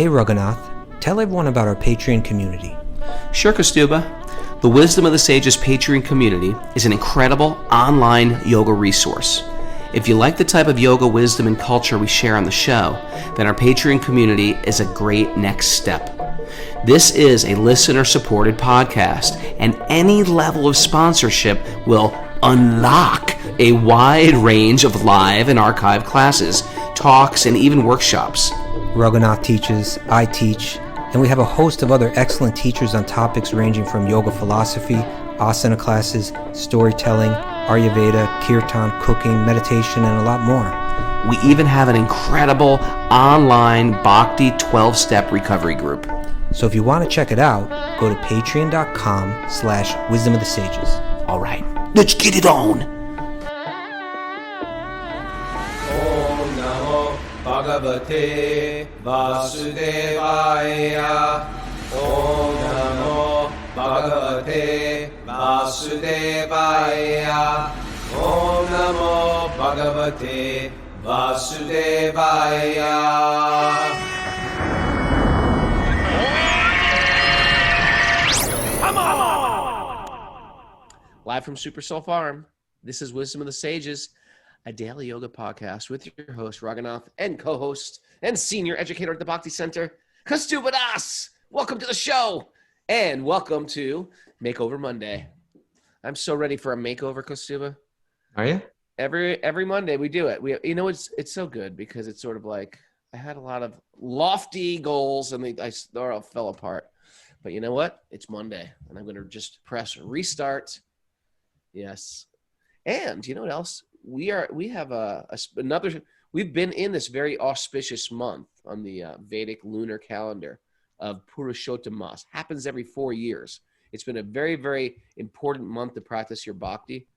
Hey Raghunath, tell everyone about our Patreon community. Sure, Kaustubha. The Wisdom of the Sages Patreon community is an incredible online yoga resource. If you like the type of yoga wisdom and culture we share on the show, then our Patreon community is a great next step. This is a listener-supported podcast, and any level of sponsorship will unlock a wide range of live and archived classes, talks, and even workshops. Raghunath teaches, I teach, and we have a host of other excellent teachers on topics ranging from yoga philosophy, asana classes, storytelling, Ayurveda, kirtan, cooking, meditation, and a lot more. We even have an incredible online Bhakti 12-step recovery group. So if you want to check it out, go to patreon.com/wisdom of the sages. All right, let's get it on. Om Namo Bhagavate Vasudevaya. Om Namo Bhagavate Vasudevaya. Om Namo Bhagavate Vasudevaya. Live from Super Soul Farm, this is Wisdom of the Sages, a daily yoga podcast with your host, Raghunath, and co-host and senior educator at the Bhakti Center, Kaustubha Das. Welcome to the show, and welcome to Makeover Monday. I'm so ready for a makeover, Kaustubha. Are you? Every Monday we do it. It's so good because it's sort of like I had a lot of lofty goals and they all fell apart. But you know what? It's Monday, and I'm going to just press restart. Yes. And you know what else? We've been in this very auspicious month on the Vedic lunar calendar of Purushottam. Happens every 4 years. It's been a very, very important month to practice your bhakti.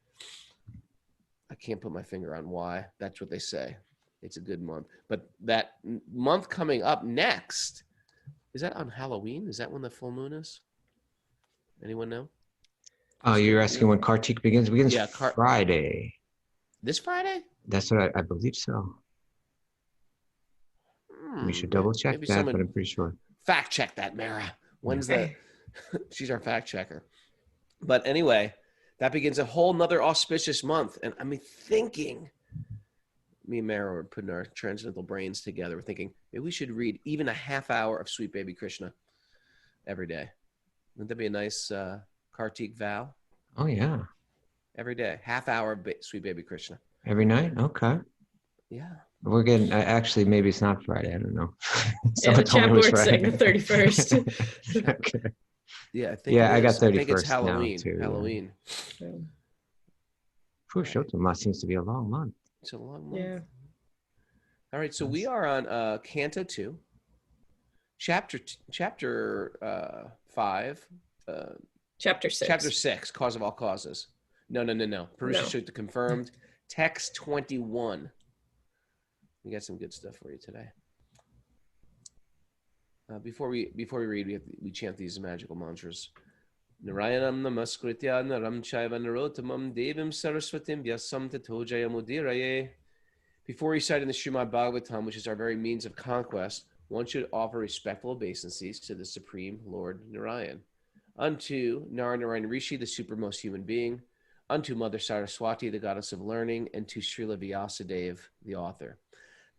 I can't put my finger on why. That's what they say. It's a good month. But that month coming up next, is that on Halloween? Is that when the full moon is? Anyone know? Oh, you're asking when Kartik begins? It begins Friday. This Friday? That's what I believe so. We should double check that, but I'm pretty sure. Fact check that, Mara. When's that? She's our fact checker. But anyway, that begins a whole nother auspicious month. And I'm thinking, me and Mara were putting our transcendental brains together. We're thinking, maybe we should read even a half hour of Sweet Baby Krishna every day. Wouldn't that be a nice Kartik vow? Oh, yeah. Every day. Half hour of Sweet Baby Krishna. Every night? Okay. Yeah. We're getting, actually, maybe it's not Friday. I don't know. Yeah, the chat board's saying the 31st. Okay. Yeah, I think I got 31st I think it's Halloween. now, too. Halloween. Purushottam seems to be a long month. It's a long month. Yeah. All right, so we are on Canto 2, Chapter 5. Chapter 6. Chapter 6, Cause of All Causes. No. Purusha Sutta confirmed. Text 21. We got some good stuff for you today. Before we read, we chant these magical mantras. Narayanam namaskritya naram chaiva narottamam devim saraswatim vyasam tato jayamudiraye. Before reciting the Srimad-Bhagavatam, which is our very means of conquest, one should offer respectful obeisances to the Supreme Lord Narayan. Unto Narayan Rishi, the supermost human being, unto Mother Saraswati, the goddess of learning, and to Srila Vyasadeva, the author.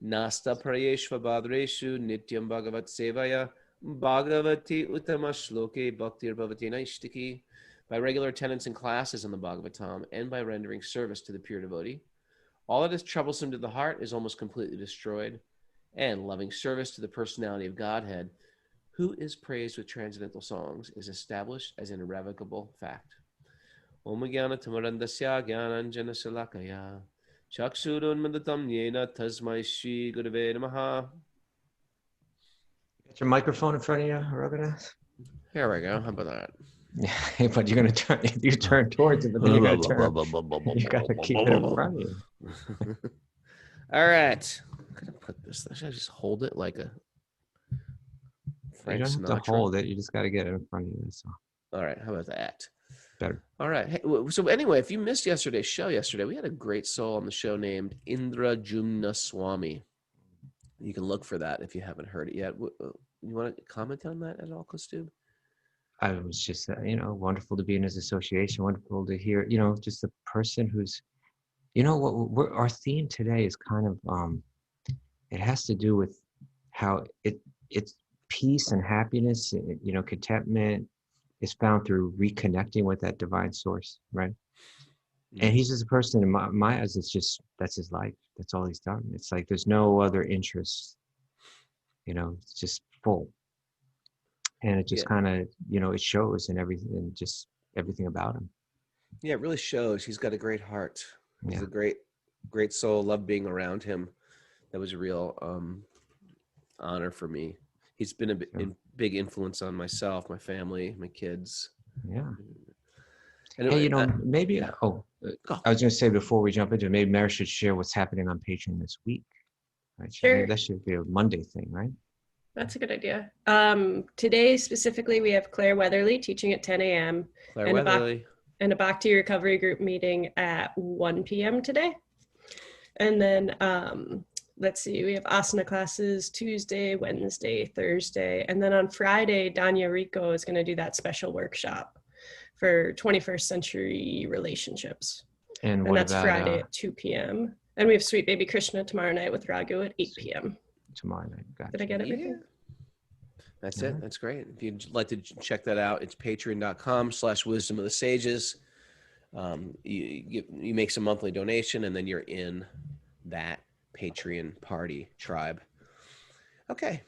Nasta prayeshva badreshu nityam bhagavat sevaya bhagavati uttama shloke bhaktir bhavati naishtiki. By regular attendance in classes in the Bhagavatam and by rendering service to the pure devotee, all that is troublesome to the heart is almost completely destroyed, and loving service to the personality of Godhead, who is praised with transcendental songs, is established as an irrevocable fact. Om Jnana Tamarandasya Jnananjana Salakaya Chakshurun Madatam Yena Tasmai Shri Gurave Namaha. Got your microphone in front of you, Raghunath? Here we go. How about that? Yeah, but you're gonna turn. You turn towards it, but then you gotta turn. You gotta keep it in front of you. All right. I'm gonna put this. Should I just hold it like a Frank You don't have Sinatra? to hold it. You just gotta get it in front of you. So. All right. How about that? Better. All right. Hey, so anyway, if you missed yesterday's show we had a great soul on the show named Indradyumna Swami. You can look for that if you haven't heard it yet. You want to comment on that at all, Kaustubha? I was just, wonderful to be in his association, wonderful to hear, just a person who's, what our theme today is kind of, it has to do with how it's peace and happiness, contentment is found through reconnecting with that divine source, right? And he's just a person in my eyes, that's his life. That's all he's done. It's like there's no other interest, it's just full. And it just kind of, it shows in everything, just everything about him. Yeah, it really shows. He's got a great heart. He's a great soul. Love being around him. That was a real honor for me. He's been a big influence on myself, my family, my kids. Yeah. And hey, maybe, I was going to say before we jump into it, maybe Mary should share what's happening on Patreon this week. Right? Sure. That should be a Monday thing, right? That's a good idea. Today specifically, we have Claire Weatherly teaching at 10 a.m. Claire Weatherly. And a Bhakti recovery group meeting at 1 p.m. today. And then, let's see, we have asana classes Tuesday, Wednesday, Thursday. And then on Friday, Danya Rico is going to do that special workshop for 21st century relationships. And that's about, Friday at 2 p.m. And we have Sweet Baby Krishna tomorrow night with Raghu at 8 p.m. Tomorrow night. Gotcha. Did I get everything? That's it. That's great. If you'd like to check that out, it's patreon.com/wisdom of the sages. You make some monthly donation and then you're in that Patreon party tribe. Okay.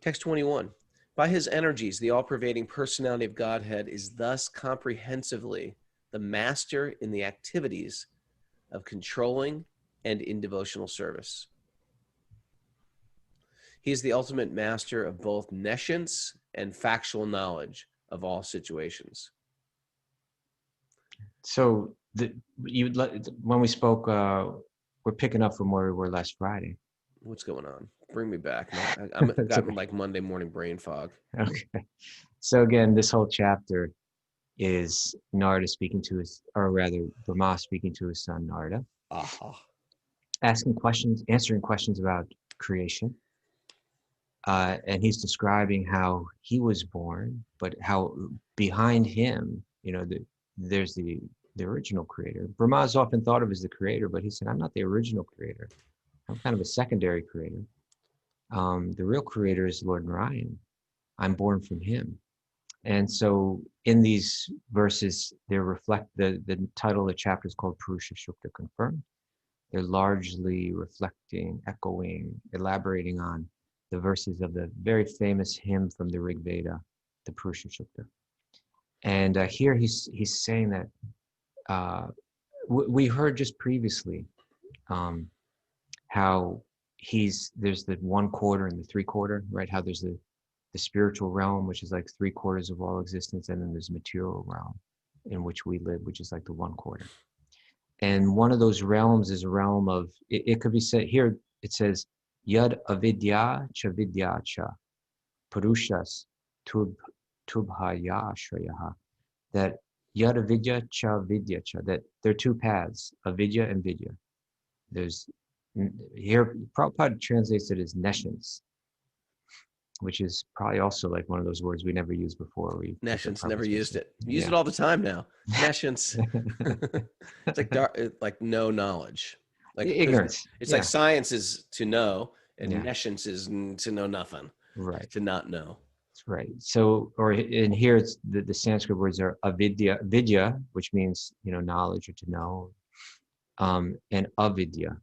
Text 21. By his energies, the all-pervading personality of Godhead is thus comprehensively the master in the activities of controlling and in devotional service. He is the ultimate master of both nescience and factual knowledge of all situations. So when we spoke, we're picking up from where we were last Friday. What's going on? Bring me back. I'm got like Monday morning brain fog. Okay. So again, this whole chapter is Narada speaking to his, or rather Brahma speaking to his son Narada, asking questions, answering questions about creation. And he's describing how he was born, but how behind him, there's the original creator. Brahma is often thought of as the creator, but he said, I'm not the original creator. I'm kind of a secondary creator. The real creator is Lord Narayan. I'm born from him. And so in these verses, they reflect, the title of the chapter is called Purusha Shukta Confirmed. They're largely reflecting, echoing, elaborating on the verses of the very famous hymn from the Rig Veda, the Purusha Shukta. And here he's saying that we heard just previously how there's the 1/4 and the 3/4, right? How there's the spiritual realm, which is like 3/4 of all existence, and then there's material realm in which we live, which is like the 1/4. And one of those realms is a realm of, it could be said here, it says, Yad avidya cha vidya cha purushas tubhaya shrayaha. That yad avidya cha vidya cha, that there are two paths, avidya and vidya. There's, here, Prabhupada translates it as nescience, which is probably also like one of those words we never used before. Nescience, never used it. We use it all the time now. Nescience. It's like like no knowledge. Like ignorance. It's like science is to know, and nescience is to know nothing. Right. To not know. That's right. So, in here, it's the Sanskrit words are avidya, vidya, which means knowledge or to know, and avidya,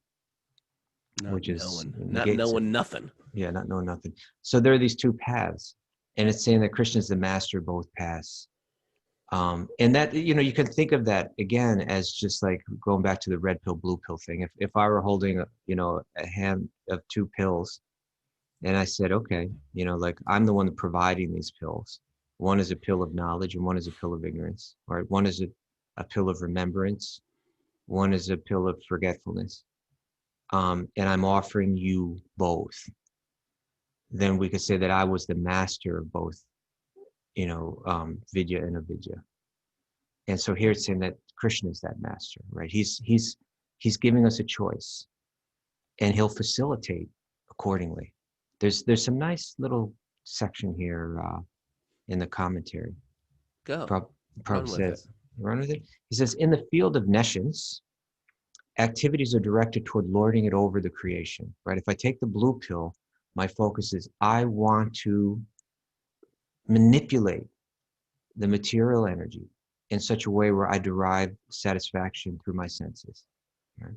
which is not knowing nothing. Yeah, not knowing nothing. So there are these two paths, and it's saying that Krishna is the master of both paths. And that, you can think of that again as just like going back to the red pill, blue pill thing. If I were holding, a hand of two pills, and I said, okay, like I'm the one providing these pills. One is a pill of knowledge, and one is a pill of ignorance. Right? One is a pill of remembrance. One is a pill of forgetfulness. And I'm offering you both. Then we could say that I was the master of both, vidya and avidya. And so here it's saying that Krishna is that master, right? He's giving us a choice, and he'll facilitate accordingly. There's some nice little section here in the commentary. Go. Prabhupada says, run with it. He says, in the field of nescience, activities are directed toward lording it over the creation, right? If I take the blue pill, my focus is I want to manipulate the material energy in such a way where I derive satisfaction through my senses. Right?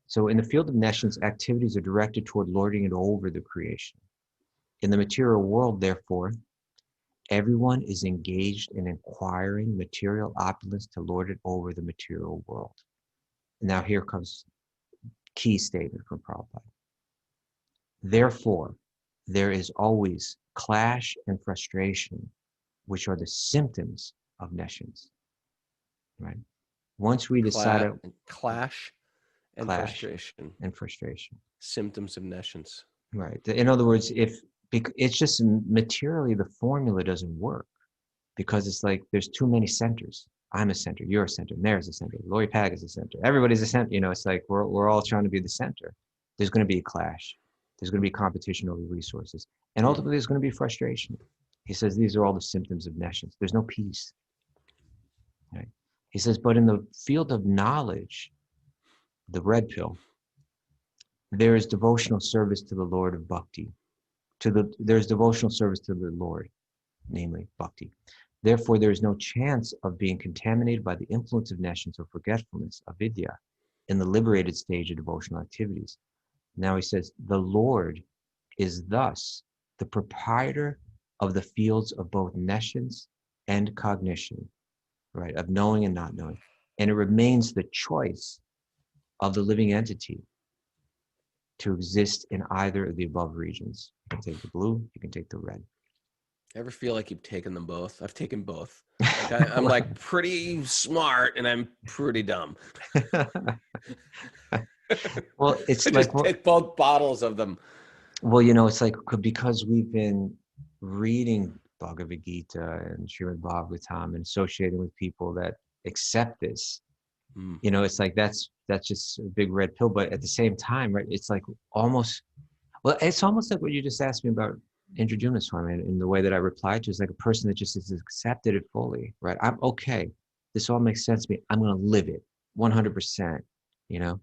So in the field of nescience, activities are directed toward lording it over the creation. In the material world, therefore, everyone is engaged in acquiring material opulence to lord it over the material world. Now here comes key statement from Prabhupada. Therefore, there is always clash and frustration, which are the symptoms of nescience. Right? Once we decide clash and frustration. Symptoms of nescience. Right. In other words, it's just materially the formula doesn't work because it's like there's too many centers. I'm a center, you're a center, and there's a center. Lori Pag is a center. Everybody's a center. You know, it's like we're all trying to be the center. There's going to be a clash. There's going to be competition over resources. And ultimately, there's going to be frustration. He says these are all the symptoms of nescience. There's no peace. Right? He says, but in the field of knowledge, the red pill, there is devotional service to the Lord of Bhakti. There's devotional service to the Lord, namely Bhakti. Therefore, there is no chance of being contaminated by the influence of nescience or forgetfulness, avidya, in the liberated stage of devotional activities. Now he says, the Lord is thus the proprietor of the fields of both nescience and cognition, right, of knowing and not knowing. And it remains the choice of the living entity to exist in either of the above regions. You can take the blue, you can take the red. Ever feel like you've taken them both? I've taken both. Like I'm like pretty smart and I'm pretty dumb. Well, it's I like just take both bottles of them. Well, you know, it's like because we've been reading Bhagavad-gita and Srimad-Bhagavatam and associating with people that accept this. You know, it's like that's just a big red pill. But at the same time, right, it's like it's almost like what you just asked me about Indradyumna Swami, and the way that I replied to is like a person that just has accepted it fully, right? I'm okay. This all makes sense to me. I'm going to live it 100%, you know?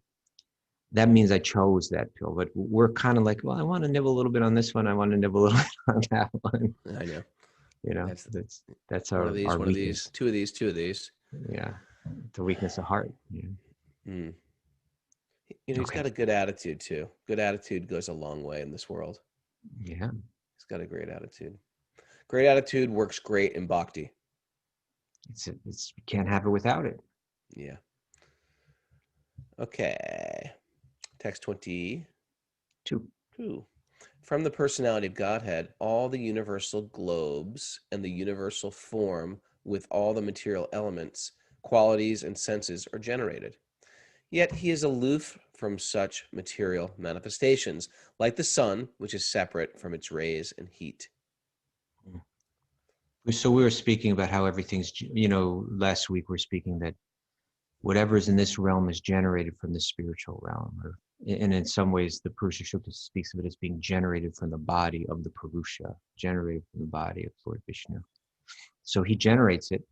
That means I chose that pill. But we're kind of like, well, I want to nibble a little bit on this one. I want to nibble a little bit on that one. I know. You know, that's our one weakness. of these, two of these. Yeah. The weakness of heart. Yeah. You know, he's got a good attitude too. Good attitude goes a long way in this world. Yeah. He's got a great attitude. Great attitude works great in bhakti. You can't have it without it. Yeah. Okay. Text 22. From the personality of Godhead, all the universal globes and the universal form with all the material elements, qualities, and senses are generated. Yet he is aloof from such material manifestations, like the sun, which is separate from its rays and heat. So we were speaking about how everything's, you know, last week we're speaking that whatever is in this realm is generated from the spiritual realm. And in some ways, the Purusha Sukta speaks of it as being generated from the body of the Purusha, generated from the body of Lord Vishnu. So he generates it.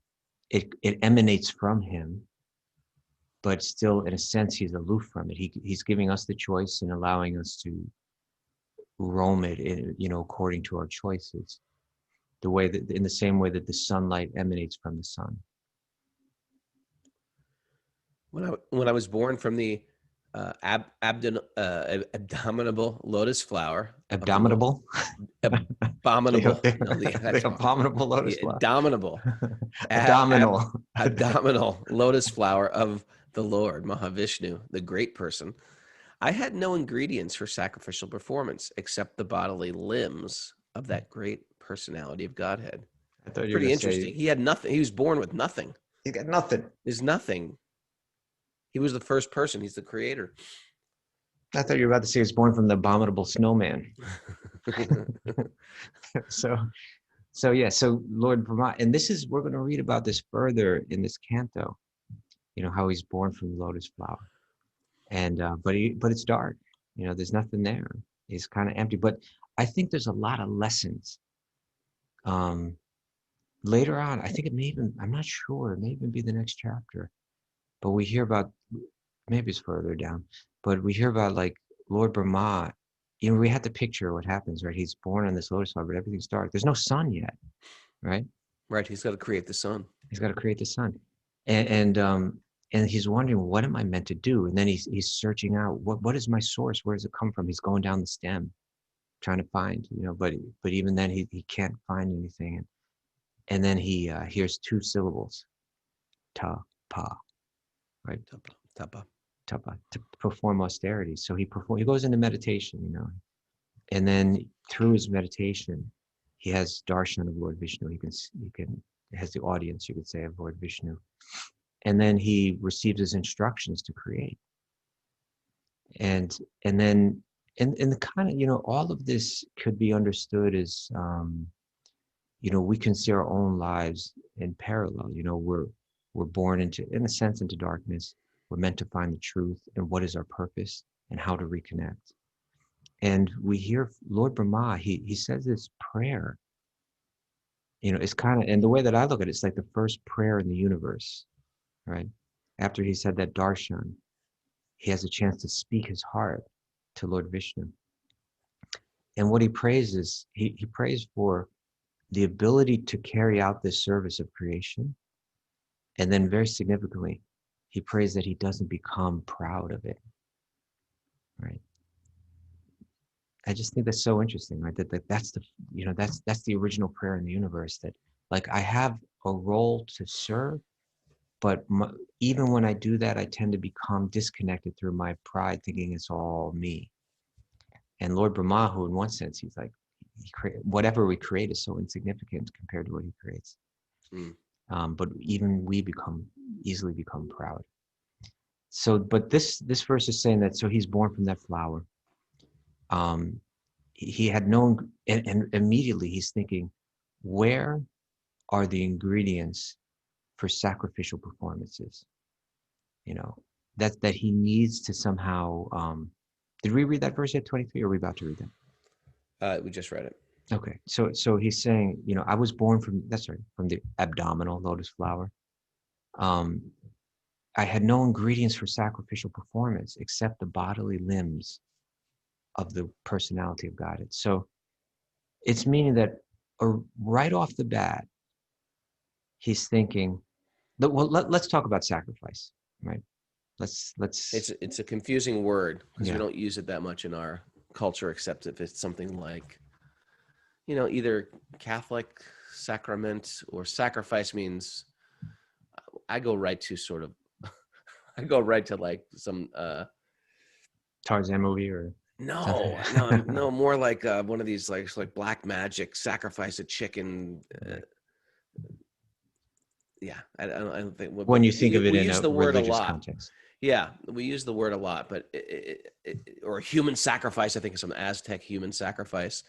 It emanates from him, but still, in a sense, he's aloof from it. He's giving us the choice and allowing us to roam it, you know, according to our choices. In the same way that the sunlight emanates from the sun. When I was born from the abominable lotus flower. Abominable? Abominable. The abominable lotus flower. Abdominal lotus flower of the Lord, Mahavishnu, the great person. I had no ingredients for sacrificial performance except the bodily limbs of that great personality of Godhead. I thought you were pretty interesting. He had nothing. He was born with nothing. He got nothing. There's nothing. He was the first person. He's the creator. I thought you were about to say he was born from the abominable snowman. So Lord Brahma, and we're going to read about this further in this canto, you know, how he's born from the lotus flower. And, but it's dark, you know, there's nothing there. is kind of empty. But I think there's a lot of lessons. Later on, I think it may even, I'm not sure, it may even be the next chapter. But we hear about, maybe it's further down, but we hear about like Lord Brahma. You know, we had to picture what happens, right? He's born on this lotus flower, but everything's dark. There's no sun yet, right? Right. He's got to create the sun. He's got to create the sun. And he's wondering, what am I meant to do? And then he's searching out, what is my source? Where does it come from? He's going down the stem, trying to find, you know, but even then he can't find anything. And then he hears two syllables, ta, pa, right? Tapa. Tapa, to perform austerity. So he goes into meditation, you know, and then through his meditation, he has darshan of Lord Vishnu. He has the audience, you could say, of Lord Vishnu. And then he receives his instructions to create. And then the kind of, you know, all of this could be understood as, you know, we can see our own lives in parallel. You know, we're born into, in a sense, into darkness. We're meant to find the truth and what is our purpose and how to reconnect. And we hear Lord Brahma, he says this prayer. You know, it's kind of, and the way that I look at it, it's like the first prayer in the universe, right? After he said that darshan, he has a chance to speak his heart to Lord Vishnu. And what he prays is, he prays for the ability to carry out this service of creation. And then very significantly, he prays that he doesn't become proud of it, right? I just think that's so interesting, right? That's the, you know, that's the original prayer in the universe, that like I have a role to serve, but even when I do that, I tend to become disconnected through my pride, thinking it's all me. And Lord Brahma, who in one sense, he's like, whatever we create is so insignificant compared to what he creates. But even we easily become proud. So, but this verse is saying that, so he's born from that flower. He had known, and immediately he's thinking, where are the ingredients for sacrificial performances? You know, that he needs to somehow, did we read that verse yet, 23, or are we about to read that? We just read it. Okay, so he's saying, you know, I was born from, that's right, from the abdominal lotus flower. I had no ingredients for sacrificial performance except the bodily limbs of the personality of Godhead. So it's meaning that right off the bat, he's thinking, well, let's talk about sacrifice, right? Let's. It's a confusing word because Yeah. we don't use it that much in our culture, except if it's something like, you know, either Catholic sacrament or sacrifice means, I go right to like some Tarzan movie or no, more like one of these like black magic, sacrifice a chicken. Yeah, I don't think when you think of it we in use a the word religious a lot. context. Yeah, we use the word a lot, but or human sacrifice. I think some Aztec human sacrifice,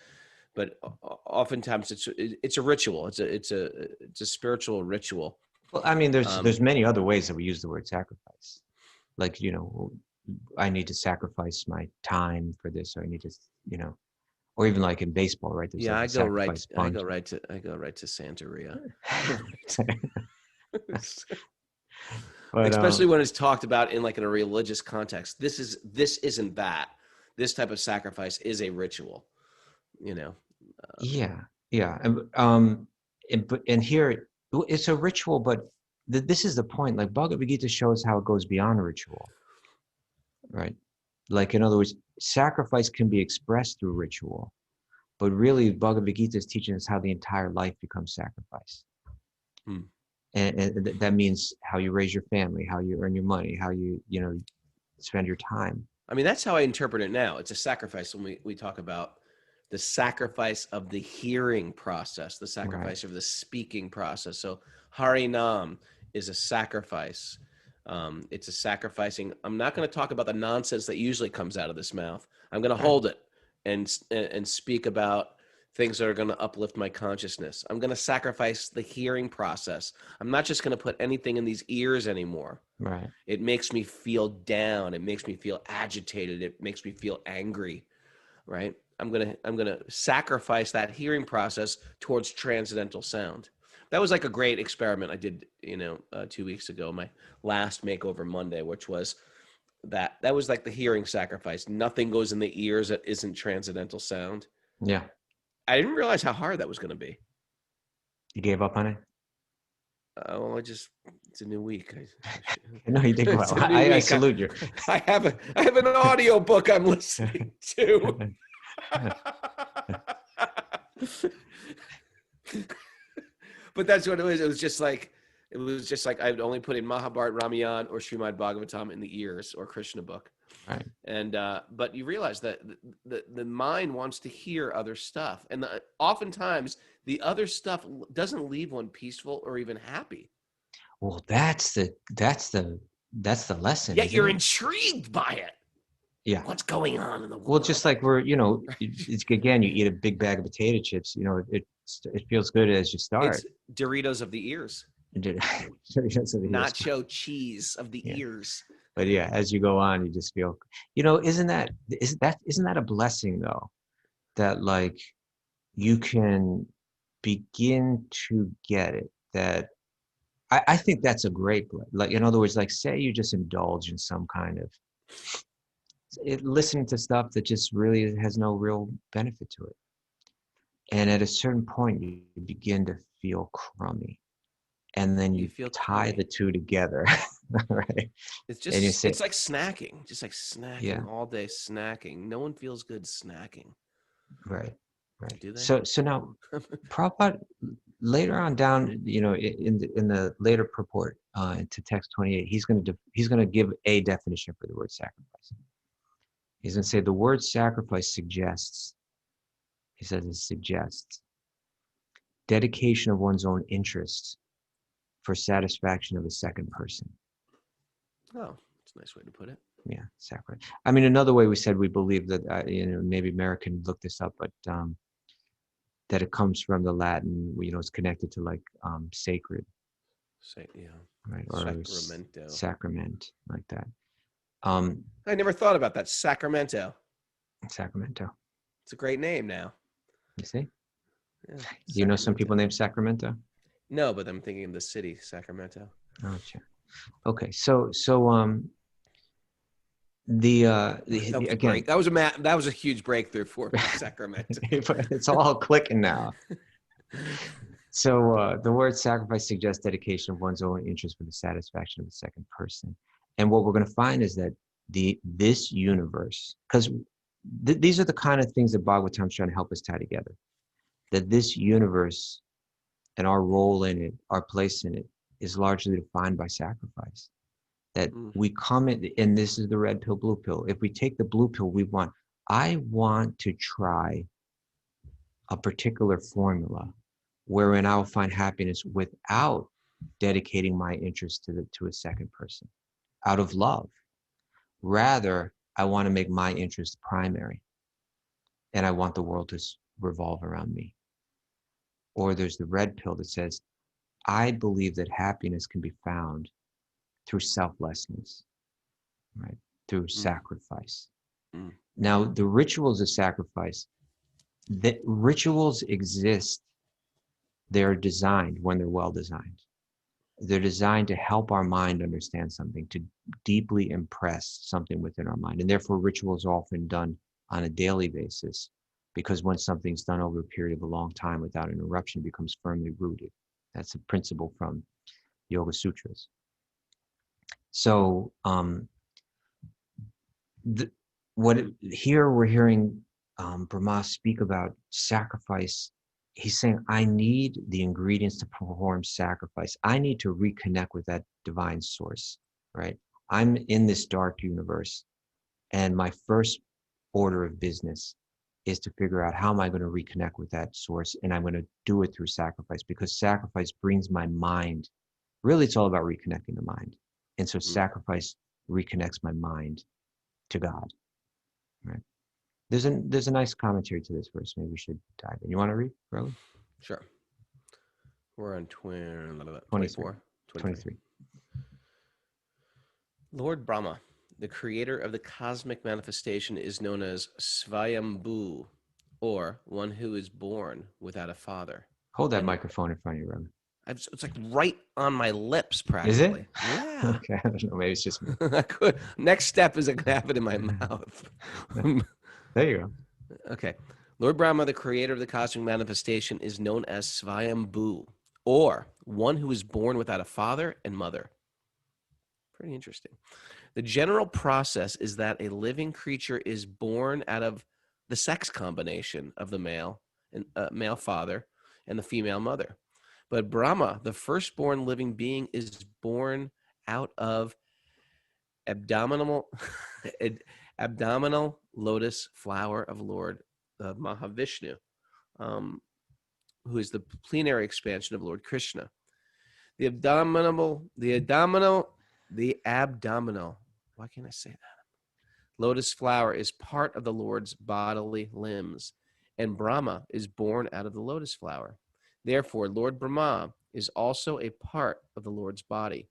but oftentimes it's a ritual. It's a spiritual ritual. Well, I mean, there's many other ways that we use the word sacrifice. Like, you know, I need to sacrifice my time for this, or I need to, you know, or even like in baseball, right? There's Yeah, like I go right to Santeria. But, especially when it's talked about in a religious context. This isn't that. This type of sacrifice is a ritual, you know. Yeah, and here it's a ritual, but this is the point. Like Bhagavad-gita shows how it goes beyond a ritual, right? Like, in other words, sacrifice can be expressed through ritual, but really Bhagavad-gita is teaching us how the entire life becomes sacrifice. And that means how you raise your family, how you earn your money, how you spend your time. I mean, that's how I interpret it now. It's a sacrifice when we talk about the sacrifice of the hearing process, the sacrifice of the speaking process. So Harinam is a sacrifice. It's a sacrificing. I'm not going to talk about the nonsense that usually comes out of this mouth. I'm going to hold it and speak about things that are going to uplift my consciousness. I'm going to sacrifice the hearing process. I'm not just going to put anything in these ears anymore. Right. It makes me feel down. It makes me feel agitated. It makes me feel angry. right? I'm gonna sacrifice that hearing process towards transcendental sound. That was like a great experiment I did, 2 weeks ago, my last Makeover Monday, which was that was like the hearing sacrifice. Nothing goes in the ears that isn't transcendental sound. Yeah. I didn't realize how hard that was going to be. You gave up on it? Well, it's a new week. No, you did well. It's a new I week. salute you. I have an audio book I'm listening to. But that's what it was. It was just like I'd only put in Mahabharata, Ramayana, or Srimad-Bhagavatam in the ears, or Krishna book. Right. And but you realize that the mind wants to hear other stuff, and oftentimes the other stuff doesn't leave one peaceful or even happy. Well, that's the lesson. Yet you're intrigued by it. Yeah. What's going on in the world? Well, just like it's, again, you eat a big bag of potato chips, it feels good as you start. It's Doritos of the ears. Nacho cheese of the ears. But yeah, as you go on, you just feel, isn't that a blessing though? That like you can begin to get it. That I think that's a great, like, in other words, like say you just indulge in some kind of listening to stuff that just really has no real benefit to it. And at a certain point, you begin to feel crummy. And then you tie the two together, right? It's just, it's like snacking, all day snacking. No one feels good snacking. Right. Do they? So now, Prabhupada, later on down, in the later purport to text 28, he's going to give a definition for the word sacrifice. He's going to say the word sacrifice suggests. He says it suggests dedication of one's own interests for satisfaction of a second person. Oh, that's a nice way to put it. Yeah, sacrifice. I mean, another way we said we believe that, maybe Mary can look this up, but that it comes from the Latin, it's connected to like sacred. Right, or Sacramento. Sacrament, like that. I never thought about that. Sacramento. It's a great name now. You see? Yeah, do you know some people named Sacramento? No, but I'm thinking of the city, Sacramento. Oh, sure. Okay, so again, that was a huge breakthrough for me, Sacramento. It's all clicking now. So the word sacrifice suggests dedication of one's own interest for the satisfaction of the second person. And what we're going to find is that this universe, because these are the kind of things that Bhagavatam is trying to help us tie together, that this universe and our role in it, our place in it, is largely defined by sacrifice. That we come in, and this is the red pill, blue pill. If we take the blue pill, I want to try a particular formula wherein I will find happiness without dedicating my interest to a second person, out of love. Rather, I want to make my interest primary, and I want the world to revolve around me. Or there's the red pill that says, I believe that happiness can be found through selflessness, right? Through sacrifice. Now, the rituals of sacrifice, the rituals exist. They're designed when they're well designed. They're designed to help our mind understand something, to deeply impress something within our mind. And therefore, rituals are often done on a daily basis, because when something's done over a period of a long time without interruption, it becomes firmly rooted. That's a principle from Yoga Sutras. So here we're hearing Brahma speak about sacrifice. He's saying, I need the ingredients to perform sacrifice. I need to reconnect with that divine source, right? I'm in this dark universe, and my first order of business is to figure out how am I going to reconnect with that source, and I'm going to do it through sacrifice, because sacrifice brings my mind. Really, it's all about reconnecting the mind. And so sacrifice reconnects my mind to God, right? There's a nice commentary to this verse. Maybe we should dive in. You want to read, Rowan? Sure. We're on 24. 23. Lord Brahma, the creator of the cosmic manifestation, is known as Svayambhu, or one who is born without a father. Hold that And microphone in front of you, Raghunath. it's like right on my lips, Is practically. it? Yeah. Okay, I don't know. Maybe it's just me. I could. Next step is I can have it in my mouth. There you go. Okay. Lord Brahma, the creator of the cosmic manifestation, is known as Svayambhu, or one who is born without a father and mother. Pretty interesting. The general process is that a living creature is born out of the sex combination of the male father and the female mother. But Brahma, the firstborn living being, is born out of abdominal lotus flower of Lord Mahavishnu, who is the plenary expansion of Lord Krishna. The abdominal, why can't I say that? Lotus flower is part of the Lord's bodily limbs, and Brahma is born out of the lotus flower. Therefore, Lord Brahma is also a part of the Lord's body.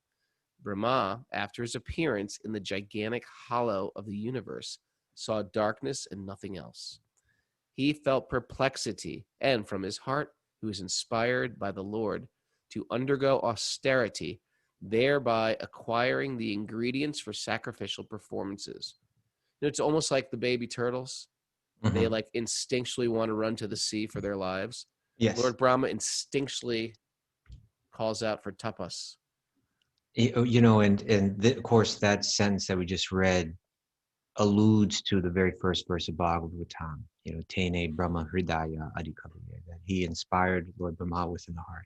Brahma, after his appearance in the gigantic hollow of the universe, saw darkness and nothing else. He felt perplexity, and from his heart, he was inspired by the Lord to undergo austerity, thereby acquiring the ingredients for sacrificial performances. You know, it's almost like the baby turtles. Mhm. They like instinctually want to run to the sea for their lives. Yes. Lord Brahma instinctually calls out for tapas. You know, and of course, that sentence that we just read alludes to the very first verse of Bhagavad-gita. You know, Tene Brahma Hridaya Adhikavaya, that he inspired Lord Brahma within the heart.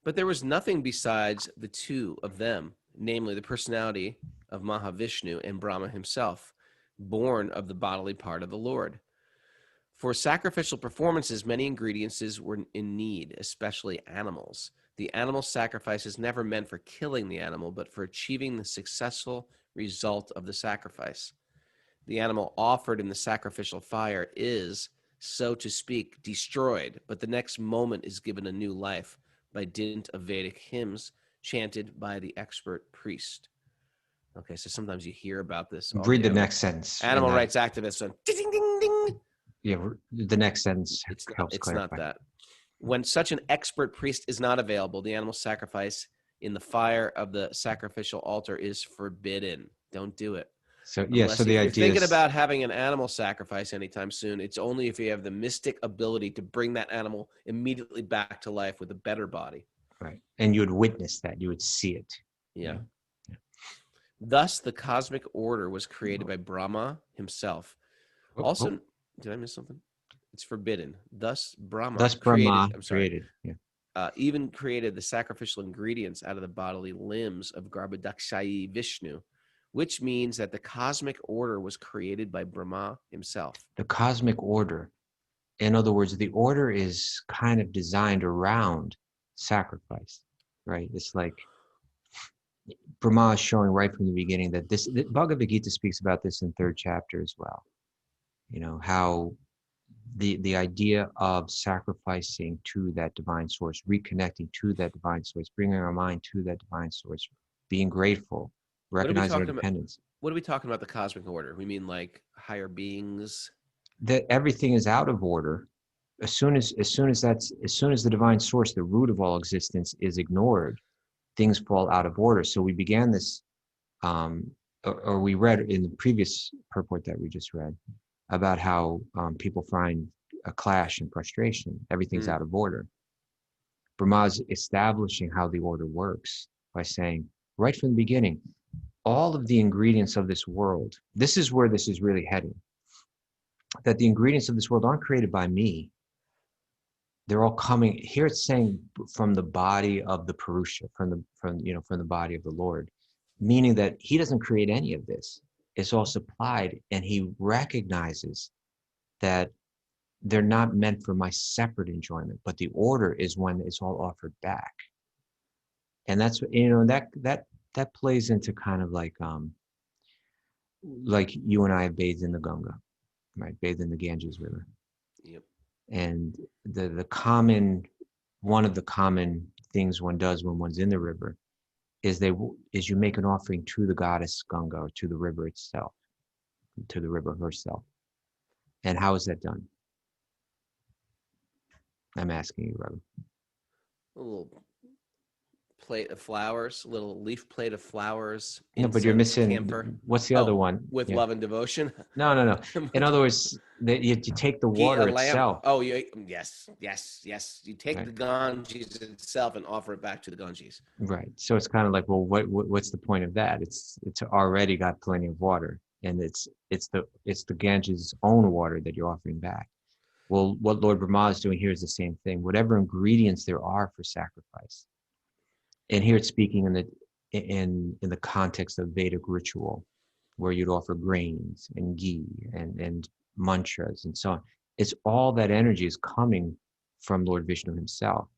But there was nothing besides the two of them, namely the personality of Mahavishnu and Brahma himself, born of the bodily part of the Lord. For sacrificial performances, many ingredients were in need, especially animals. The animal sacrifice is never meant for killing the animal, but for achieving the successful result of the sacrifice. The animal offered in the sacrificial fire is, so to speak, destroyed, but the next moment is given a new life by dint of Vedic hymns chanted by the expert priest. Okay, so sometimes you hear about this. Read the next sentence. Animal rights activists on ding, ding, ding. Yeah, the next sentence helps it's clarify. not that. When such an expert priest is not available, the animal sacrifice in the fire of the sacrificial altar is forbidden. Don't do it. So yeah, Unless so the if idea you're thinking is, about having an animal sacrifice anytime soon, it's only if you have the mystic ability to bring that animal immediately back to life with a better body. right, and you would witness that, you would see it. Yeah. Yeah. Thus, the cosmic order was created by Brahma himself. Also, did I miss something? It's forbidden. Thus, Brahma created. Yeah. Even created the sacrificial ingredients out of the bodily limbs of Garbhodakshayi Vishnu, which means that the cosmic order was created by Brahma himself. The cosmic order, in other words, the order is kind of designed around sacrifice, right? It's like Brahma is showing right from the beginning that the Bhagavad-gita speaks about this in 3rd chapter as well. You know, how the idea of sacrificing to that divine source, reconnecting to that divine source, bringing our mind to that divine source, being grateful, recognizing our dependence. What are we talking about the cosmic order? We mean like higher beings? That everything is out of order. As soon as the divine source, the root of all existence, is ignored, things fall out of order. So we began this, or we read in the previous purport that we just read, about how people find a clash and frustration. Everything's out of order. Brahma's establishing how the order works by saying, right from the beginning, all of the ingredients of this world, this is where this is really heading, that the ingredients of this world aren't created by me. They're all coming, here it's saying from the body of the Purusha, from the body of the Lord, meaning that he doesn't create any of this. It's all supplied, and he recognizes that they're not meant for my separate enjoyment, but the order is when it's all offered back. And that's, that plays into kind of like you and I have bathed in the Ganga, right? Bathed in the Ganges River. Yep. And one of the common things one does when one's in the river is you make an offering to the goddess Ganga, or to the river itself, to the river herself. And how is that done? I'm asking you, Raghu. A little plate of flowers, a little leaf plate of flowers. No, but you're incense, missing. camphor. What's the other one? With Yeah. love and devotion. No. In other words, you take the water a lamp. itself. Oh, yes. You take Right. the Ganges itself and offer it back to the Ganges. Right. So it's kind of like, well, what's the point of that? It's already got plenty of water, and it's the Ganges' own water that you're offering back. Well, what Lord Brahma is doing here is the same thing. Whatever ingredients there are for sacrifice, and here it's speaking in the context of Vedic ritual, where you'd offer grains and ghee and mantras and so on. It's all that energy is coming from Lord Vishnu himself.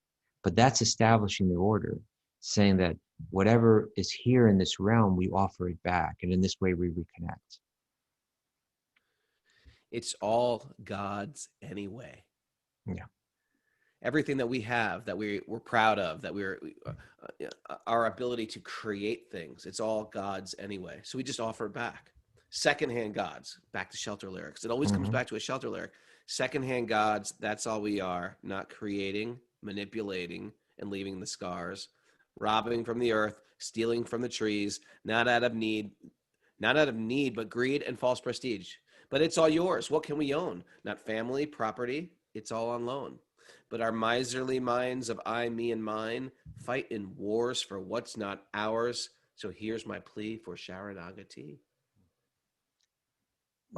But that's establishing the order, saying that whatever is here in this realm, we offer it back. And in this way, we reconnect. It's all God's anyway. Yeah. Everything that we have, that we're proud of, that our ability to create things, it's all God's anyway. So we just offer it back. Secondhand gods, back to shelter lyrics. It always comes back to a shelter lyric. Secondhand gods, that's all we are, not creating, manipulating, and leaving the scars, robbing from the earth, stealing from the trees, not out of need, but greed and false prestige. But it's all yours. What can we own? Not family, property. It's all on loan. But our miserly minds of I, me, and mine fight in wars for what's not ours. So here's my plea for Sharanagati.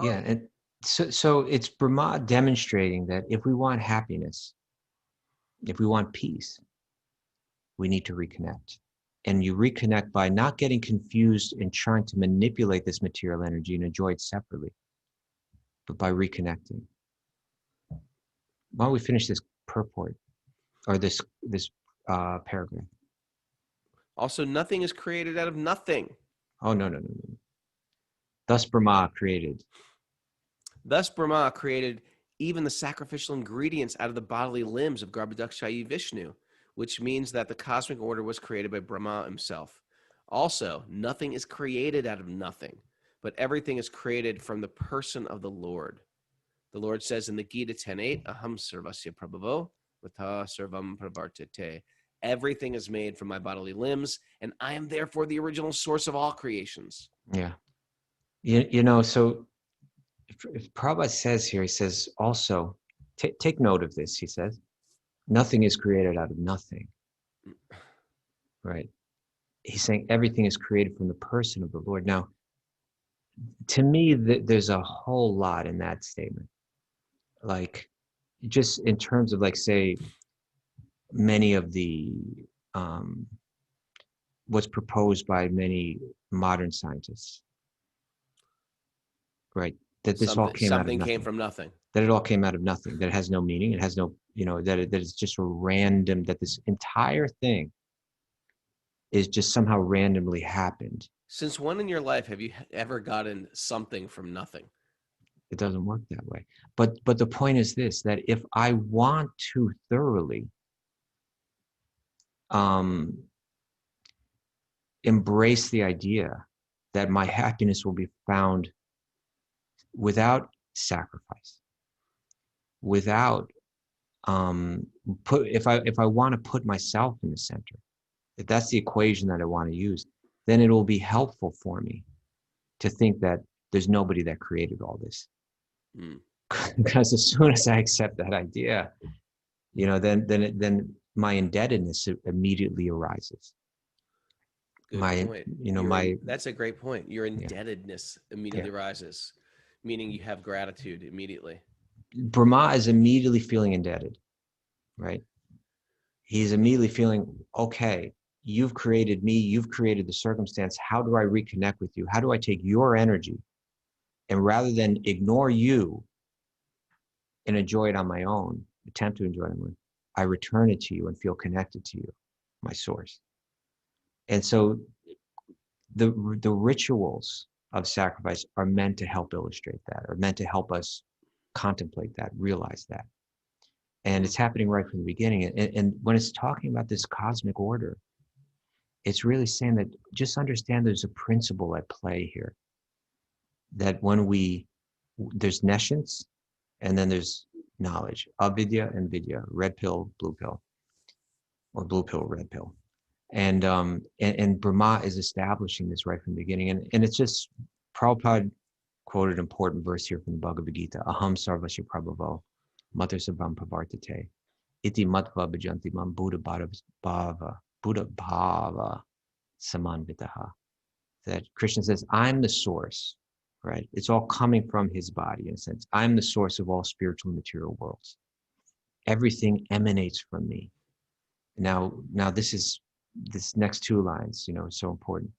Yeah, and so it's Brahma demonstrating that if we want happiness, if we want peace, we need to reconnect. And you reconnect by not getting confused and trying to manipulate this material energy and enjoy it separately, but by reconnecting. Why don't we finish this purport, or this paragraph? Also, nothing is created out of nothing. Oh, no. Thus Brahma created. Thus Brahma created even the sacrificial ingredients out of the bodily limbs of Garbhodakshayi Vishnu, which means that the cosmic order was created by Brahma himself. Also, nothing is created out of nothing, but everything is created from the person of the Lord. The Lord says in the Gita 10:8, Aham sarvasya prabhavo, vata sarvam pravartate. Everything is made from my bodily limbs, and I am therefore the original source of all creations. Yeah. So if Prabhupada says here, he says also, take note of this, he says, nothing is created out of nothing. Right? He's saying everything is created from the person of the Lord. Now, to me, there's a whole lot in that statement. Like, just in terms of, like, say, many of the, what's proposed by many modern scientists, right? That this all came out of nothing. Something came from nothing. That it all came out of nothing, that it has no meaning, it has no, that it's just a random, that this entire thing is just somehow randomly happened. Since when in your life have you ever gotten something from nothing? It doesn't work that way. But the point is this, that if I want to thoroughly embrace the idea that my happiness will be found without sacrifice, without if I want to put myself in the center, if that's the equation that I want to use, then it will be helpful for me to think that there's nobody that created all this. Because as soon as I accept that idea, then my indebtedness immediately arises. Good point. That's a great point. Your indebtedness immediately rises, meaning you have gratitude immediately. Brahma is immediately feeling indebted, right? He's immediately feeling, okay, you've created me, you've created the circumstance. How do I reconnect with you? How do I take your energy, and rather than ignore you and enjoy it on my own, attempt to enjoy it on my own, I return it to you and feel connected to you, my source. And so the rituals of sacrifice are meant to help illustrate that, or meant to help us contemplate that, realize that. And it's happening right from the beginning. And when it's talking about this cosmic order, it's really saying that just understand there's a principle at play here. That when there's nescience, and then there's knowledge, avidya and vidya, red pill, blue pill, or blue pill, red pill. And Brahma is establishing this right from the beginning. And it's just, Prabhupada quoted an important verse here from the Bhagavad-gita, aham sarvasya prabhavo, matar sabam pavartate, iti matva bhajanti mam buddha bhava samanvitaha. That Krishna says, I'm the source, right? It's all coming from his body in a sense. I'm the source of all spiritual and material worlds. Everything emanates from me. Now this next two lines, is so important.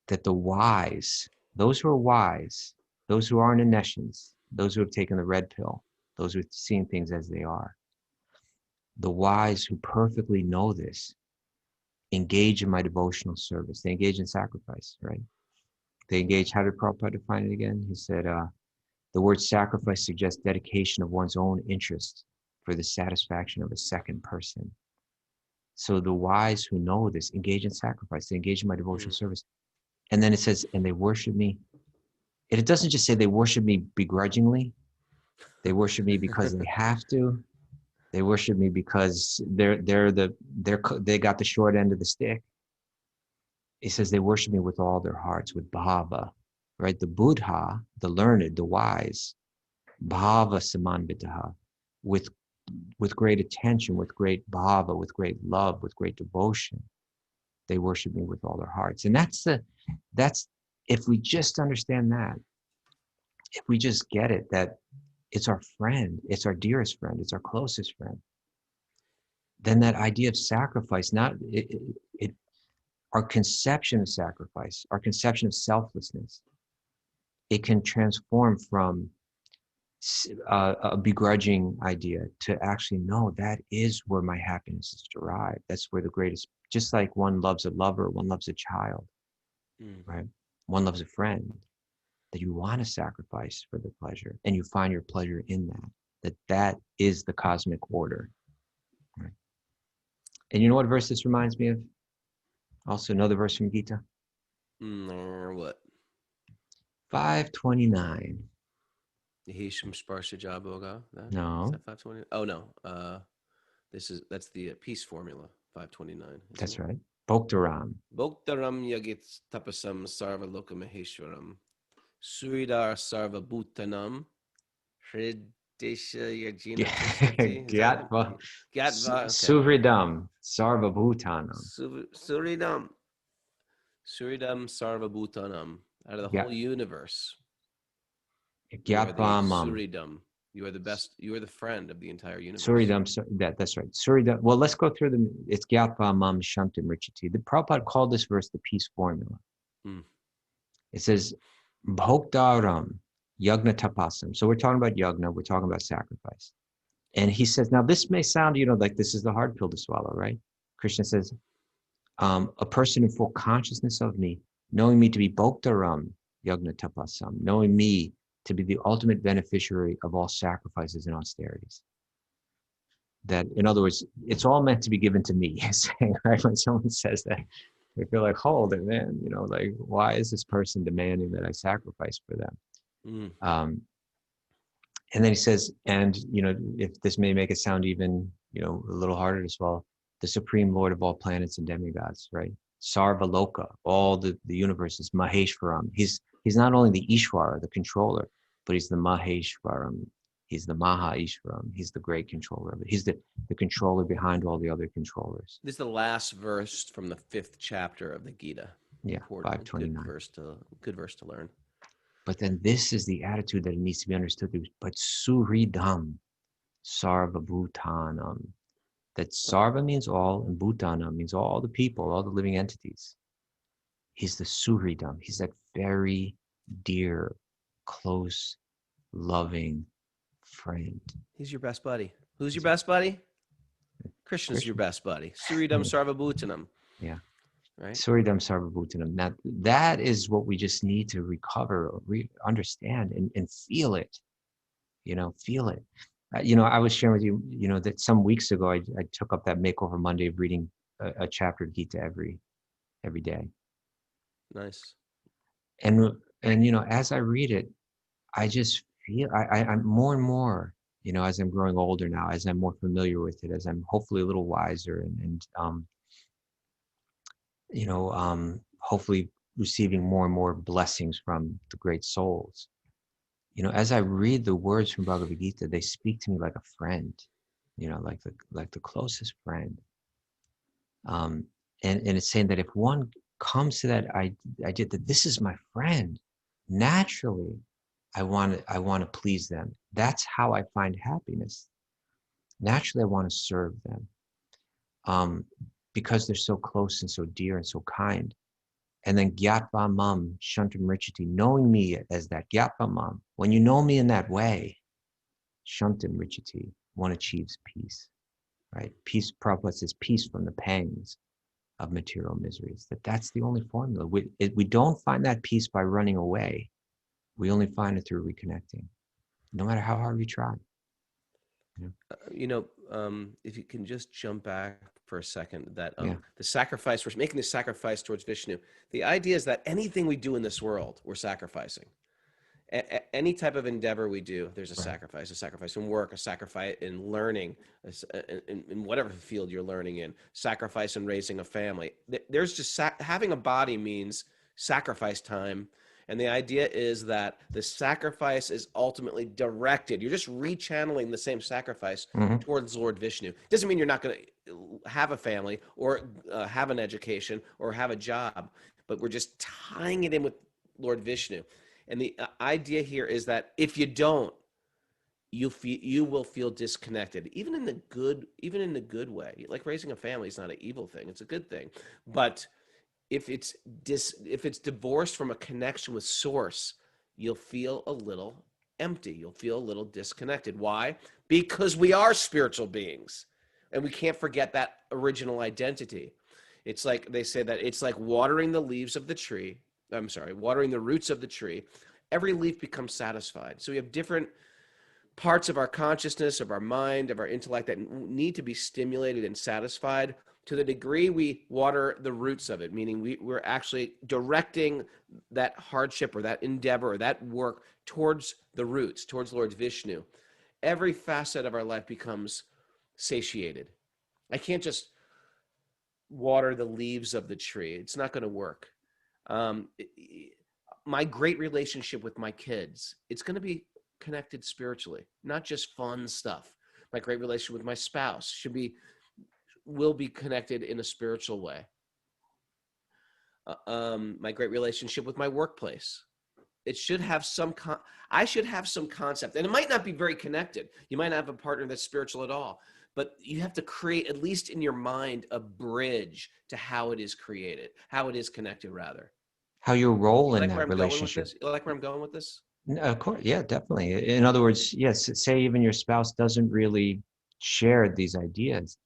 That the wise, those who are wise, those who aren't in nescience, those who have taken the red pill, those who are seeing things as they are, the wise who perfectly know this, engage in my devotional service. They engage in sacrifice, right? They engage, how did Prabhupada define it again? He said, the word sacrifice suggests dedication of one's own interest for the satisfaction of a second person. So the wise who know this engage in sacrifice. They engage in my devotional service. And then it says, and they worship me. And it doesn't just say they worship me begrudgingly. They worship me because they have to. They worship me because they got the short end of the stick. It says they worship me with all their hearts, with bhava, right? The Buddha, the learned, the wise, bhava samanvitaha, with great attention, with great bhava, with great love, with great devotion. They worship me with all their hearts. And that's if we just understand that, if we just get it, that it's our friend, it's our dearest friend, it's our closest friend, then that idea of sacrifice, our conception of sacrifice, our conception of selflessness, it can transform from a begrudging idea to actually, no, that is where my happiness is derived. That's where the greatest, just like one loves a lover, one loves a child, right? One loves a friend, that you want to sacrifice for the pleasure, and you find your pleasure in that is the cosmic order, right? And you know what verse this reminds me of? Also another verse from Gita. What? 529. Hisham Sparsha Jaboga. No. Is that 520? Oh no. That's the peace formula. 529. That's right. Bhoktaram. Bhoktaram yagit tapasam sarva loka maheshwaram. Suridar sarva bhutanam. Hridesha yajina. Gyatva. Gyatva. Suhridam sarva bhutanam. Suridam sarva bhutanam. Out of the whole universe. Gyatvam. Suridam. You are the best. You are the friend of the entire universe. Suridam. That's right. Suridam. Well, let's go through them. It's Gyatva Mam Shantim Richati. The Prabhupada called this verse the peace formula. It says, Bhoktaram Yagna Tapasam. So we're talking about yagna. We're talking about sacrifice. And he says, now this may sound, like this is the hard pill to swallow, right? Krishna says, a person in full consciousness of me, knowing me to be Bhoktaram Yagna Tapasam, knowing me to be the ultimate beneficiary of all sacrifices and austerities. That, in other words, it's all meant to be given to me, saying, right? When someone says that, they feel like, hold it, man, like, why is this person demanding that I sacrifice for them? And then he says, and, if this may make it sound even, a little harder to swallow, the supreme lord of all planets and demigods, right? Sarvaloka, all the universe is Maheshwaram. He's not only the Ishvara, the controller, but he's the Maheshwaram. He's the Maha Ishvaram. He's the great controller of it. He's the controller behind all the other controllers. This is the last verse from the 5th chapter of the Gita. Yeah, 529. Good verse to learn. But then this is the attitude that it needs to be understood. But Suridam, Sarva Bhutanam. That Sarva means all, and Bhutanam means all the people, all the living entities. He's the Suridam. He's that very dear, close, loving friend. He's your best buddy. Who's your best buddy? Krishna's your best buddy. Suridam Sarva Bhutanam. Yeah. Right? Suridam Sarva Bhutanam. Now, that is what we just need to recover, understand, and feel it. Feel it. I was sharing with you, that some weeks ago, I took up that Makeover Monday of reading a chapter of Gita every day. Nice. And as I read it, I just feel I'm more and more, as I'm growing older now, as I'm more familiar with it, as I'm hopefully a little wiser and hopefully receiving more and more blessings from the great souls. As I read the words from Bhagavad-gita, they speak to me like a friend, like the closest friend. And it's saying that if one comes to that idea that this is my friend, naturally, I want to please them. That's how I find happiness. Naturally, I want to serve them, because they're so close and so dear and so kind. And then gyatva mam shantam richati, knowing me as that gyatva mam. When you know me in that way, shantam richati, one achieves peace, right? Peace, Prabhupada says, peace from the pangs of material miseries. That's the only formula. We don't find that peace by running away. We only find it through reconnecting, no matter how hard we try. If you can just jump back for a second, that Yeah. the sacrifice, we're making the sacrifice towards Vishnu. The idea is that anything we do in this world, we're sacrificing. Any type of endeavor we do, there's a sacrifice in work, a sacrifice in learning, in whatever field you're learning in, sacrifice in raising a family. There's just having a body means sacrifice time. And the idea is that the sacrifice is ultimately directed. You're just rechanneling the same sacrifice towards Lord Vishnu. Doesn't mean you're not going to have a family or have an education or have a job, but we're just tying it in with Lord Vishnu. And the idea here is that if you don't, you will feel disconnected, even in the good way. Like raising a family is not an evil thing; it's a good thing. But if it's divorced from a connection with Source, you'll feel a little empty. You'll feel a little disconnected. Why? Because we are spiritual beings, and we can't forget that original identity. It's like they say that it's like watering the leaves of the tree. Watering the roots of the tree. Every leaf becomes satisfied. So we have different parts of our consciousness, of our mind, of our intellect that need to be stimulated and satisfied. To the degree we water the roots of it, meaning we're actually directing that hardship or that endeavor or that work towards the roots, towards Lord Vishnu, every facet of our life becomes satiated. I can't just water the leaves of the tree. It's not going to work. My great relationship with my kids, it's going to be connected spiritually, not just fun stuff. My great relationship with my spouse will be connected in a spiritual way. My great relationship with my workplace, it should have I should have some concept, and it might not be very connected. You might not have a partner that's spiritual at all, but you have to create, at least in your mind, a bridge to how it is created, how it is connected, rather. How your role in like that relationship. You like where I'm going with this? Of course, yeah, definitely. In other words, yes, say even your spouse doesn't really share these ideas,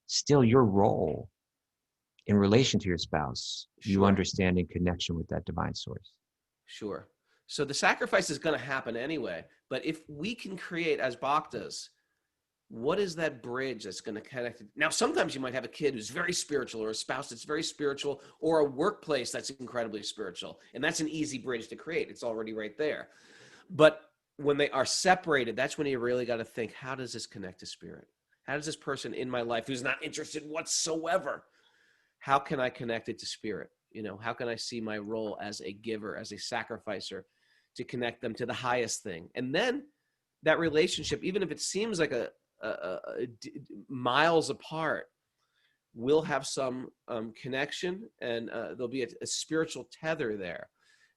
still your role in relation to your spouse, you understand in connection with that divine source. Sure. So the sacrifice is going to happen anyway, but if we can create, as bhaktas, what is that bridge that's going to connect it? Now, sometimes you might have a kid who's very spiritual, or a spouse that's very spiritual, or a workplace that's incredibly spiritual. And that's an easy bridge to create. It's already right there. But when they are separated, that's when you really got to think, how does this connect to spirit? How does this person in my life who's not interested whatsoever, how can I connect it to spirit? How can I see my role as a giver, as a sacrificer, to connect them to the highest thing? And then that relationship, even if it seems like miles apart, will have some connection, and there'll be a spiritual tether there,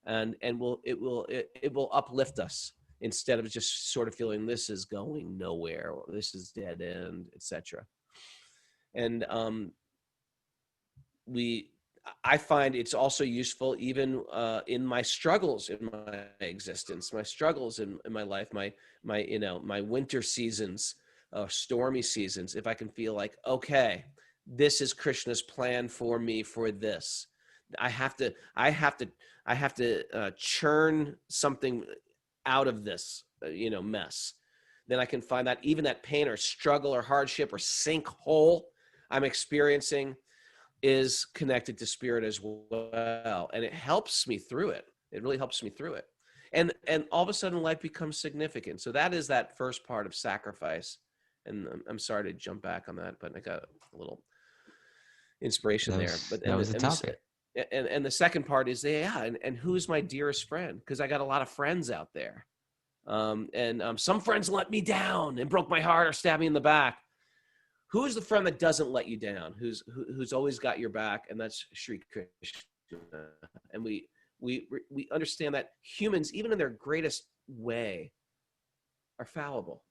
and it will uplift us instead of just sort of feeling this is going nowhere or this is dead end, etc. And I find it's also useful even in my struggles in my existence, my struggles in my life, my winter seasons, stormy seasons, if I can feel like, okay, this is Krishna's plan for me for this. I have to churn something out of this, mess. Then I can find that even that pain or struggle or hardship or sinkhole I'm experiencing, is connected to spirit as well. And it helps me through it. It really helps me through it. And all of a sudden life becomes significant. So that is that first part of sacrifice. And I'm sorry to jump back on that, but I got a little inspiration there. But that was the topic. And the second part is, and who's my dearest friend? Because I got a lot of friends out there. Some friends let me down and broke my heart or stabbed me in the back. Who is the friend that doesn't let you down? Who's always got your back? And that's Sri Krishna. And we understand that humans, even in their greatest way, are fallible.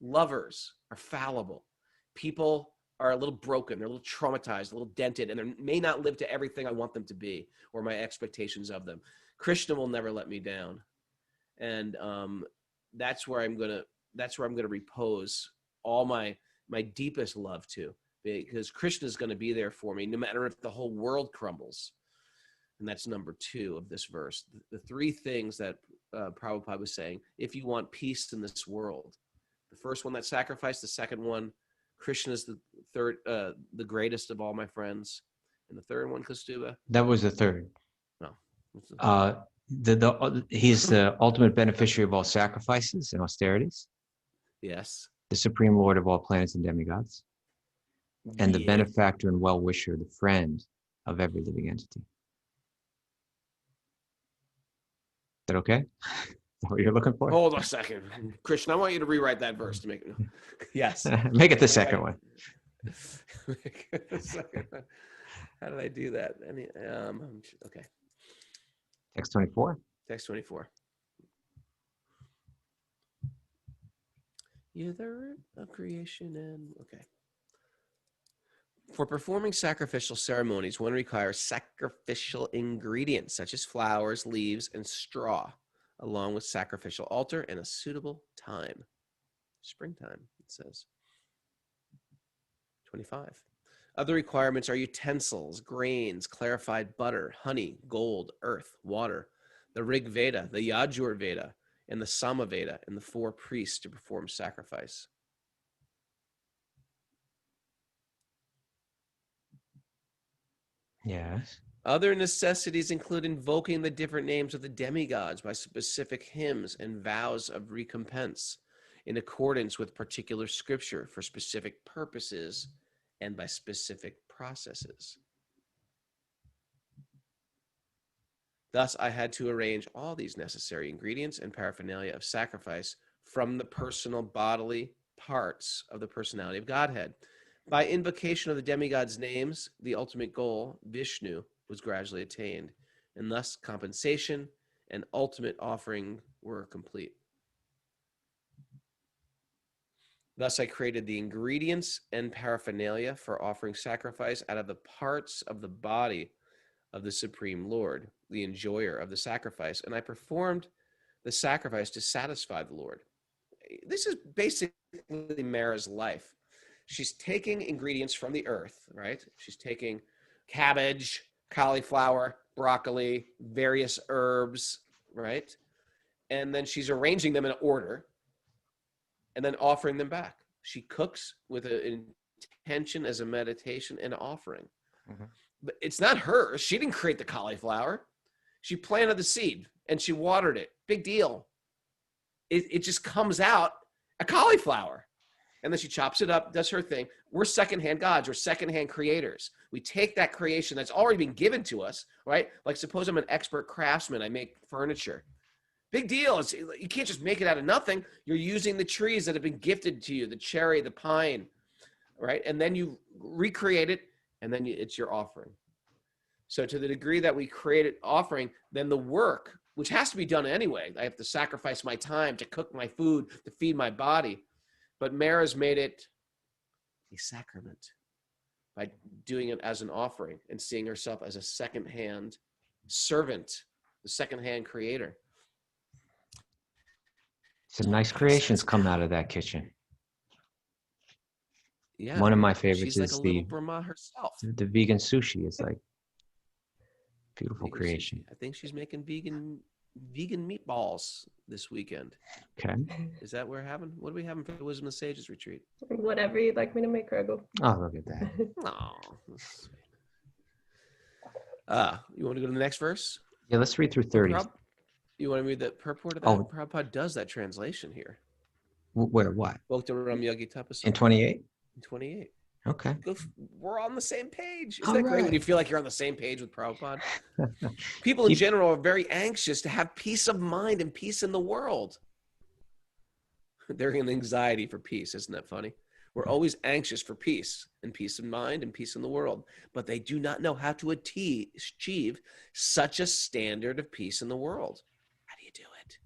Lovers are fallible. People are a little broken. They're a little traumatized, a little dented, and they may not live to everything I want them to be or my expectations of them. Krishna will never let me down. And that's where I'm gonna repose all my deepest love to, because Krishna is going to be there for me no matter if the whole world crumbles. And that's number 2 of this verse. The 3 things that Prabhupada was saying, if you want peace in this world. The first one, that sacrifice. The second one, Krishna is the third, the greatest of all my friends. And the third one, Kaustubha? That was the third. No. He's the ultimate beneficiary of all sacrifices and austerities. Yes. The supreme lord of all planets and demigods. And the benefactor and well-wisher, the friend of every living entity. Is that okay? Is that what you're looking for? Hold on a second. Krishna, I want you to rewrite that verse to make it. Yes. Make it the second one. Make it the second one. How did I do that? Okay. Text 24. Text 24. You're the root of creation and okay. For performing sacrificial ceremonies, one requires sacrificial ingredients such as flowers, leaves, and straw, along with sacrificial altar and a suitable time. Springtime, it says. 25. Other requirements are utensils, grains, clarified butter, honey, gold, earth, water, the Rig Veda, the Yajur Veda, and the Sama Veda, and the 4 priests to perform sacrifice. Yes. Other necessities include invoking the different names of the demigods by specific hymns and vows of recompense in accordance with particular scripture for specific purposes and by specific processes. Thus, I had to arrange all these necessary ingredients and paraphernalia of sacrifice from the personal bodily parts of the personality of Godhead. By invocation of the demigods' names, the ultimate goal, Vishnu, was gradually attained, and thus compensation and ultimate offering were complete. Thus, I created the ingredients and paraphernalia for offering sacrifice out of the parts of the body of the Supreme Lord, the enjoyer of the sacrifice, and I performed the sacrifice to satisfy the Lord. This is basically Mara's life. She's taking ingredients from the earth, right? She's taking cabbage, cauliflower, broccoli, various herbs, right? And then she's arranging them in order and then offering them back. She cooks with an intention as a meditation and offering. Mm-hmm. But it's not her. She didn't create the cauliflower. She planted the seed and she watered it. Big deal. It just comes out a cauliflower. And then she chops it up, does her thing. We're secondhand gods. We're secondhand creators. We take that creation that's already been given to us, right? Like suppose I'm an expert craftsman. I make furniture. Big deal. You can't just make it out of nothing. You're using the trees that have been gifted to you, the cherry, the pine, right? And then you recreate it, and then it's your offering. So to the degree that we create an offering, then the work, which has to be done anyway, I have to sacrifice my time to cook my food, to feed my body. But Mara's made it a sacrament by doing it as an offering and seeing herself as a secondhand servant, the secondhand creator. Some nice creations come out of that kitchen. Yeah. One of my favorites She's like is a little Brahma herself. The vegan sushi. It's like beautiful Vegan creation. Sushi. I think she's making vegan meatballs this weekend. Okay. Is that what we're having? What are we having for the Wisdom of Sages retreat? Whatever you'd like me to make, Raghu. Oh, look at that. Oh, You want to go to the next verse? Yeah, let's read through 30. You want to read the purport of that? Oh. Prabhupada does that translation here. Where, what? Bhakti-yogi yogi tapasam. In 28? In 28. Okay. We're on the same page. Isn't All that great when right. you feel like you're on the same page with Prabhupada? People in general are very anxious to have peace of mind and peace in the world. They're in anxiety for peace. Isn't that funny? We're always anxious for peace and peace of mind and peace in the world, but they do not know how to achieve such a standard of peace in the world. How do you do it?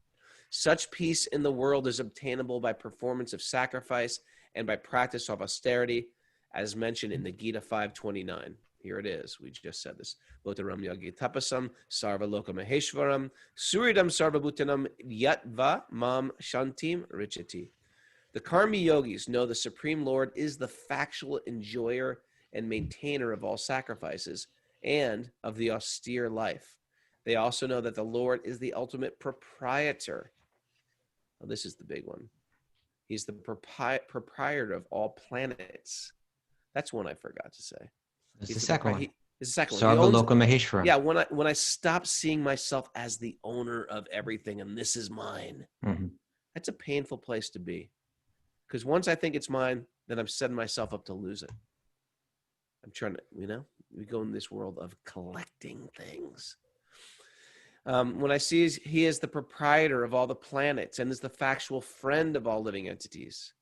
Such peace in the world is obtainable by performance of sacrifice and by practice of austerity, as mentioned in the Gita 5:29. Here it is. We just said this. Bhotaram yagi tapasam sarva loka maheshwaram suridam sarva bhutanam yatva mam shantim richati. The karmi yogis know the Supreme Lord is the factual enjoyer and maintainer of all sacrifices and of the austere life. They also know that the Lord is the ultimate proprietor. Well, this is the big one. He's the proprietor of all planets. That's one I forgot to say. It's the second one. It's the second one. Sarva Loka Maheshwaram. Yeah, when I stop seeing myself as the owner of everything and this is mine, that's a painful place to be. Because once I think it's mine, then I'm setting myself up to lose it. I'm trying to, we go in this world of collecting things. When I see he is the proprietor of all the planets and is the factual friend of all living entities.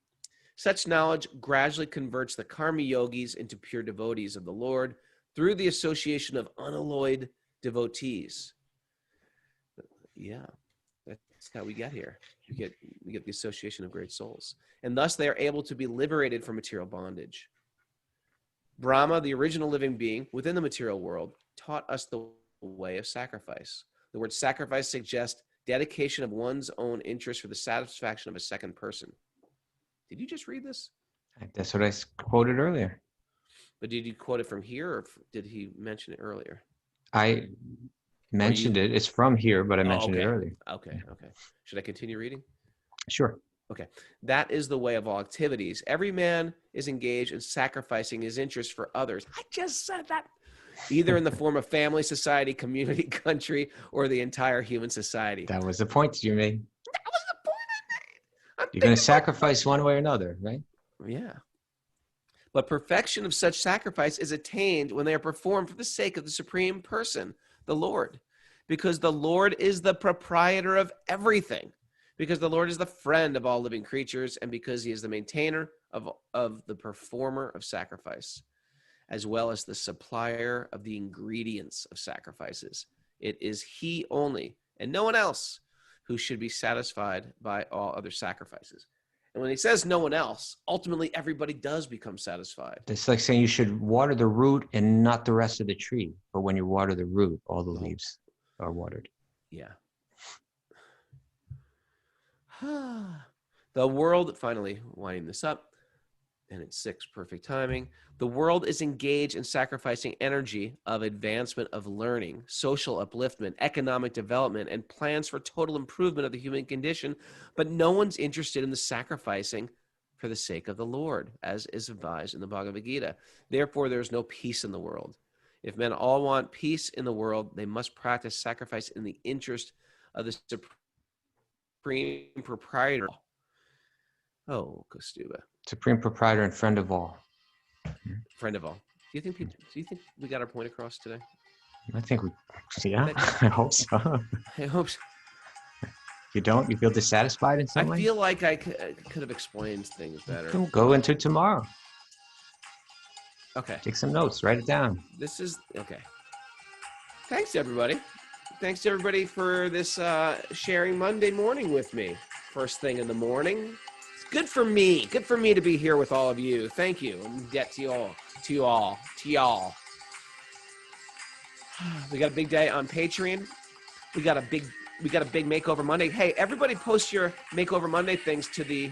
Such knowledge gradually converts the karmi yogis into pure devotees of the Lord through the association of unalloyed devotees. Yeah, that's how we get here. We get the association of great souls. And thus they are able to be liberated from material bondage. Brahma, the original living being within the material world, taught us the way of sacrifice. The word sacrifice suggests dedication of one's own interest for the satisfaction of a second person. Did you just read this? That's what I quoted earlier. But did you quote it from here, or did he mention it earlier? I mentioned it. It's from here, but I mentioned it earlier. Okay. Should I continue reading? Sure. Okay. That is the way of all activities. Every man is engaged in sacrificing his interests for others. I just said that. Either in the form of family, society, community, country, or the entire human society. That was the point you made. That was the point I made. You're going to sacrifice one way or another, right? Yeah. But perfection of such sacrifice is attained when they are performed for the sake of the Supreme Person, the Lord. Because the Lord is the proprietor of everything. Because the Lord is the friend of all living creatures, and because he is the maintainer of the performer of sacrifice, as well as the supplier of the ingredients of sacrifices. It is he only, and no one else, who should be satisfied by all other sacrifices. And when he says no one else, ultimately everybody does become satisfied. It's like saying you should water the root and not the rest of the tree. But when you water the root, all the leaves are watered. Yeah. The world, finally winding this up, and it's 6, perfect timing. The world is engaged in sacrificing energy of advancement of learning, social upliftment, economic development, and plans for total improvement of the human condition, but no one's interested in the sacrificing for the sake of the Lord, as is advised in the Bhagavad-gita. Therefore, there is no peace in the world. If men all want peace in the world, they must practice sacrifice in the interest of the Supreme Proprietor. Oh, Kaustubha. Supreme Proprietor and friend of all. Friend of all. Do you think we got our point across today? I think I hope so. I hope so. You don't? You feel dissatisfied in some way? I feel like I could have explained things better. Go into tomorrow. Okay. Take some notes. Write it down. This is, okay. Thanks, everybody. Thanks, everybody, for this sharing Monday morning with me. First thing in the morning. It's good for me. Good for me to be here with all of you. Thank you. I'm in debt to you all. We got a big day on Patreon. We got a big Makeover Monday. Hey, everybody post your Makeover Monday things to the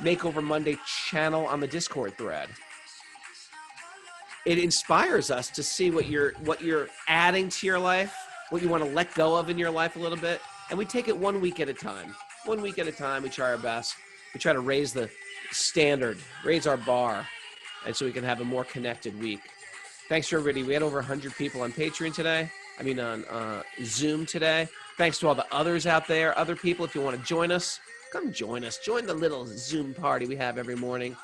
Makeover Monday channel on the Discord thread. It inspires us to see what you're adding to your life, what you want to let go of in your life a little bit. And we take it 1 week at a time. 1 week at a time, we try our best. We try to raise the standard, raise our bar, and so we can have a more connected week. Thanks for everybody. We had over 100 people on Patreon today. I mean, on Zoom today. Thanks to all the others out there. Other people, if you want to join us, come join us. Join the little Zoom party we have every morning.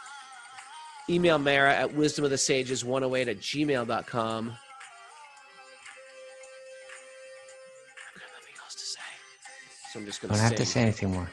Email Mara at wisdomofthesages108@gmail.com. I've got nothing else to say. So I'm just going Don't to have to say anything more.